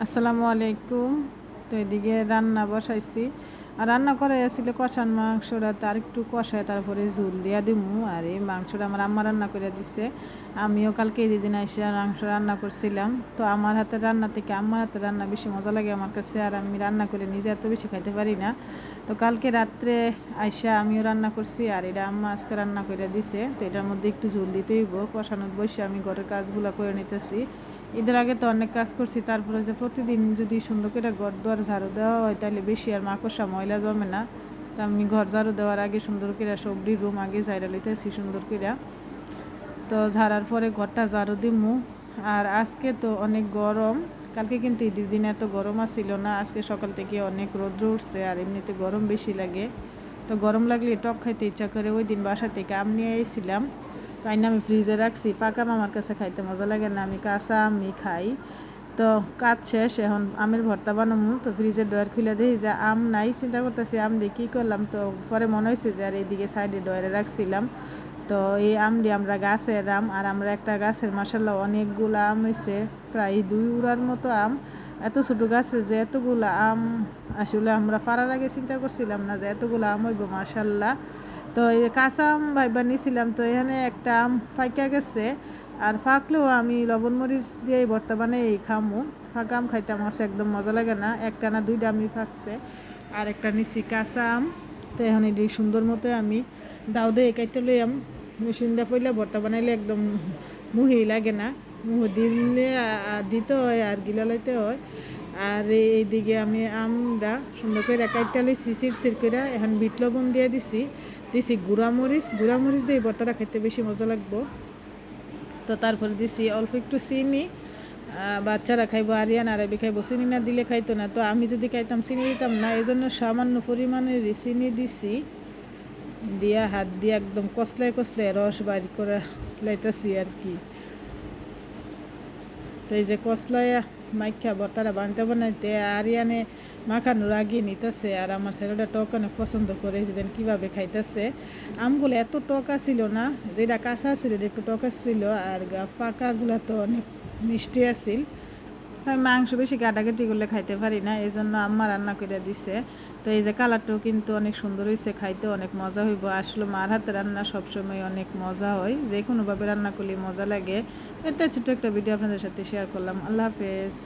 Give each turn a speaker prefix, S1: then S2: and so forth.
S1: আসসালামু আলাইকুম। তো এদিকে রান্না বসাইছি। আর রান্না করে আসলে কষান মাংসটা তার একটু কষায় তারপরে ঝুল দিয়া দিমু। আর এই মাংসটা আমার আম্মা রান্না করে দিচ্ছে। আমিও কালকে এই দিন এসে মাংস রান্না করছিলাম। তো আমার হাতের রান্না থেকে আম্মার হাতের রান্না বেশি মজা লাগে আমার কাছে। আর আমি রান্না করে নিজে এত বেশি খাইতে পারি না। তো কালকে রাত্রে আইসা আমিও রান্না করছি, আর এটা আম্মা আজকে রান্না করে দিছে। তো এটার মধ্যে একটু ঝুল দিতেই হইব। কষানোর বসে আমি ঘরের কাজগুলো করে নিতেছি। ঈদের আগে তো অনেক কাজ করছি, তারপরে যে প্রতিদিন যদি সুন্দর করে ঘর দুয়ার ঝাড়ু দেওয়া হয় তাহলে বেশি আর মাকড়সা ময়লা জমে না। তা আমি ঘর ঝাড়ু দেওয়ার আগে সুন্দর করে সবরি রুম আগে ঝাড়া লইতেছি সুন্দর করে। তো ঝাড়ার পরে ঘরটা ঝাড়ু দিমু। আর আজকে তো অনেক গরম। কালকে কিন্তু ঈদের দিন এত গরম আসছিল না, আজকে সকাল থেকে অনেক রৌদ্র উঠছে, আর এমনিতে গরম বেশি লাগে। তো গরম লাগলে টক খাইতে ইচ্ছা করে। ওই দিন বাসা থেকে আম নিয়ে এসেছিলাম, তো আইনা আমি ফ্রিজে রাখছি। পাকা আম আমার কাছে খাইতে মজা লাগে না, আমি কাঁচা আমি খাই। তো কাজ শেষ, এখন আমের ভর্তা বানাবো। তো ফ্রিজের ডয়ার খুলে দিই যে আম নাই, চিন্তা করতেছি আম দিয়ে কী করলাম। তো পরে মনে হয়েছে যে আর এইদিকে সাইডে ডয়ারে রাখছিলাম। তো এই আম দিয়ে আমরা গাছের আম, আর আমরা একটা গাছের মাসাল্লাহ অনেকগুলো আম হয়েছে, প্রায় 2 উড়ার মতো আম। এত ছোটো গাছে যে এতগুলো আম, আসলে আমরা পাড়ার আগে চিন্তা করছিলাম না যে এতগুলো আম হইব মাসাল্লাহ। তো এই কাঁচা আম ভাইবা নিয়েছিলাম, তো এখানে একটা আম ফাইকা গেছে। আর ফাঁকলেও আমি লবণ মরিচ দিয়ে ভর্তা বানাই খামু। ফাঁকা আম খাইতে আমার কাছে একদম মজা লাগে না। একটা না দুইটা আমি ফাঁকছে, আর একটা নিছি কাঁচা আম। তো এখন এটি সুন্দর মতো আমি দাও দিয়ে কাইটে লই আম মেশিন দিয়ে পইলে ভর্তা বানাইলে একদম মুহি লাগে না। মুহি দিলে দিতে হয় আর গিলা লইতে হয়। আর এইদিকে আমি আমরা সুন্দর করে কাইটটা লইছি সির করে। এখন বিট লবণ দিয়ে দিছি গুঁড়ামরিচ দিয়ে ভর্তাটা খেতে বেশি মজা লাগবো। তো তারপরে দিছি অল্প একটু চিনি। বাচ্চারা খাইবো, আরিয়ান আরবি খাইবো, চিনি না দিলে খাইতো না। তো আমি যদি খাইতাম চিনি দিতাম না, এই জন্য সামান্য পরিমাণের চিনি দিছি। দিয়া হাত দিয়ে একদম কষলায় কষলায় রস বাইর করে লাইতেছি আর কি। তো এই যে কষলায় মাইখা ভর্তাটা বানাইতে আরিয়ানে মাখানোর আগে নিতেছে। আর আমার ছেলেটা টক অনেক পছন্দ করে, যেদিন কীভাবে খাইতেছে। আমগুলো এত টকা ছিল না, যেটা কাঁচা ছিল এটা একটু টকা ছিল, আর পাকাগুলো তো অনেক মিষ্টি আছিল। আমি মাংস বেশি কাটাকাটি করলে খাইতে পারি না, এই জন্য আম্মা রান্না করে দিছে। তো এই যে কালারটাও কিন্তু অনেক সুন্দর হয়েছে, খাইতে অনেক মজা হইব। আসলে মার হাতে রান্না সবসময় অনেক মজা হয়, যে কোনোভাবে রান্না করলে মজা লাগে। এতে ছোট্ট একটা ভিডিও আপনাদের সাথে শেয়ার করলাম। আল্লাহ হাফেজ।